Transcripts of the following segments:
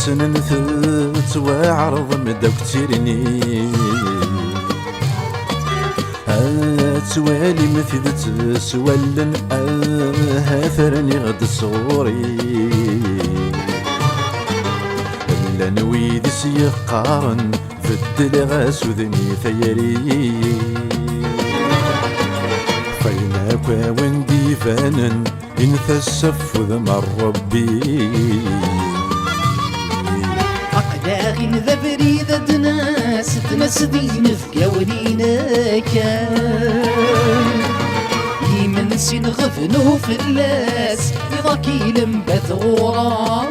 سنن تتواعرض مداو كتيرني توالي مثل تسولن هاثرني غد صغوري إلا نويد سيقارن في الدلغاس وذني ثيري فيناك وندي فانن إنثى السف ذمر ربي أقداغين ذا بريدة ناس تنسدين في قولينا كان يمن سين غفنو في اللاس يضاكي لمبات غراك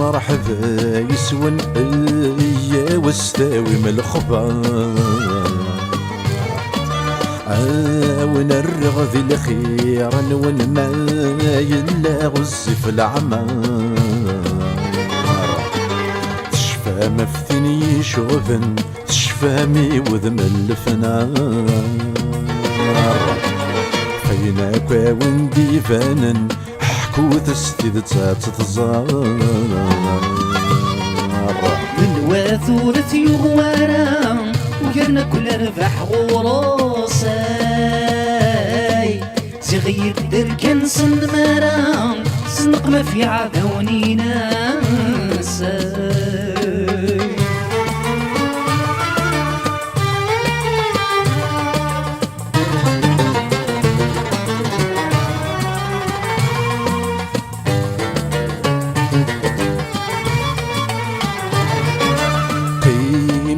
مرحبا يسون يا واستاوي من الخبر ونرغ ذي الخير ون ما يلا غز في العمر تشفى مفتني شوفن تشفى مي وذم الفنار فيناك وندي فانن حكوت استيد تتزار من واثورة يغوارا وقرنا كل ربح غروساي صغير دركن سن مرام سنق ما في عذوني ناساي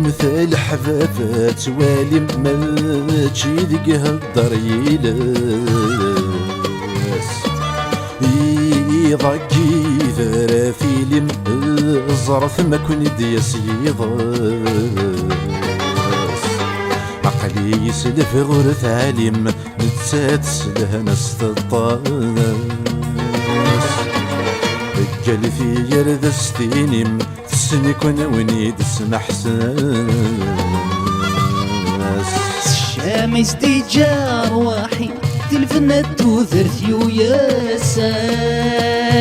مثل حبابات والي ماشي ذيك هالدار يلاس يضاكي ذرا فيلم الزرف ما كن دياس يضاس عقلي يسلف غرث عالم نتسات سله نستطاس رجال في يرد ستينم سني كنا ونيد اسمح الشامس دي جار واحد تلفنا توثرثيو يا ساي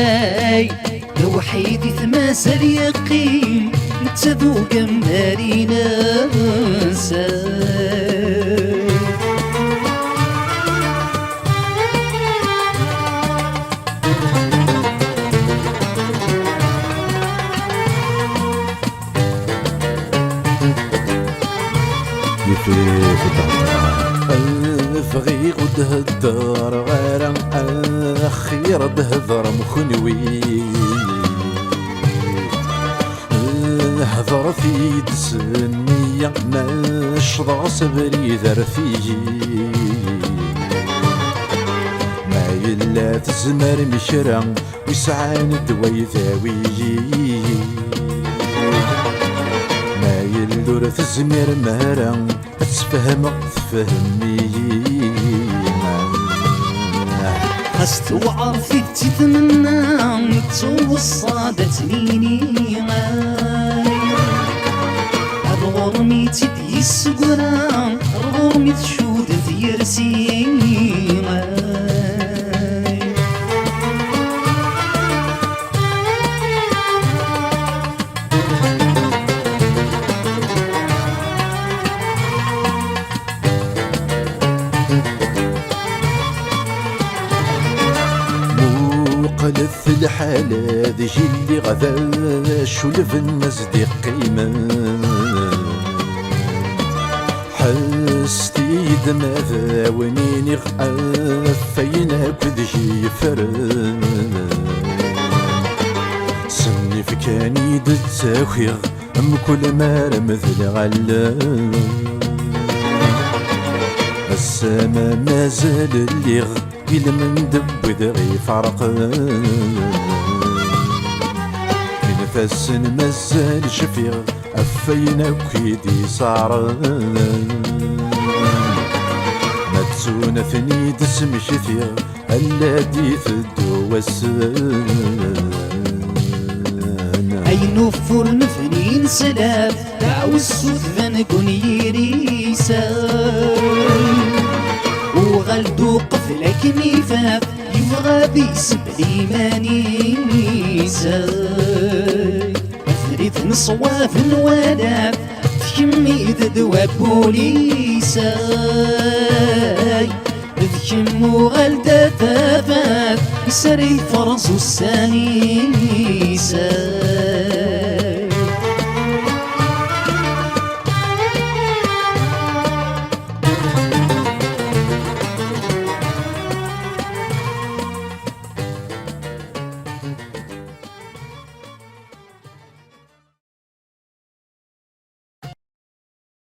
لوحيدي ثماسل يقين نتذوق مارينا ساي الفغي قد هالدار غير أخير بهذر مخنوي هذر في دسنية مشضع صبري ذر فيه ما يلا تزمر مشرع ويسعان الدوي ذاوي ما يلور تزمر مهرا تفهم تفهمي خست وعرفي تتمنى توصادت ليني الغرمي تدي السقران الغرمي تشود ثيرسي قلف الحالة ذي اللي غذا شلف النزدي قيمة حستي دماذا ونيني غفينا كذي يفرن سني فكاني دتاخيغ كل ما رمذ غلا السما مازال اللي إلا من دب ذغي فرق من فسن مازال شفيغ أفينا وكيدي صار متسونة ثني دسم شفيغ الذي في الدو وسانا أي نفر نفنين سلاف دعو السوث فنكون يريسا وغلدو قفلك ميفاف يبغى بيسب ليمانيسا أثريت نصواف نواداف تكمي دواب بوليسا ذكمو غلدة تافاف يسري الفرس والسانيسا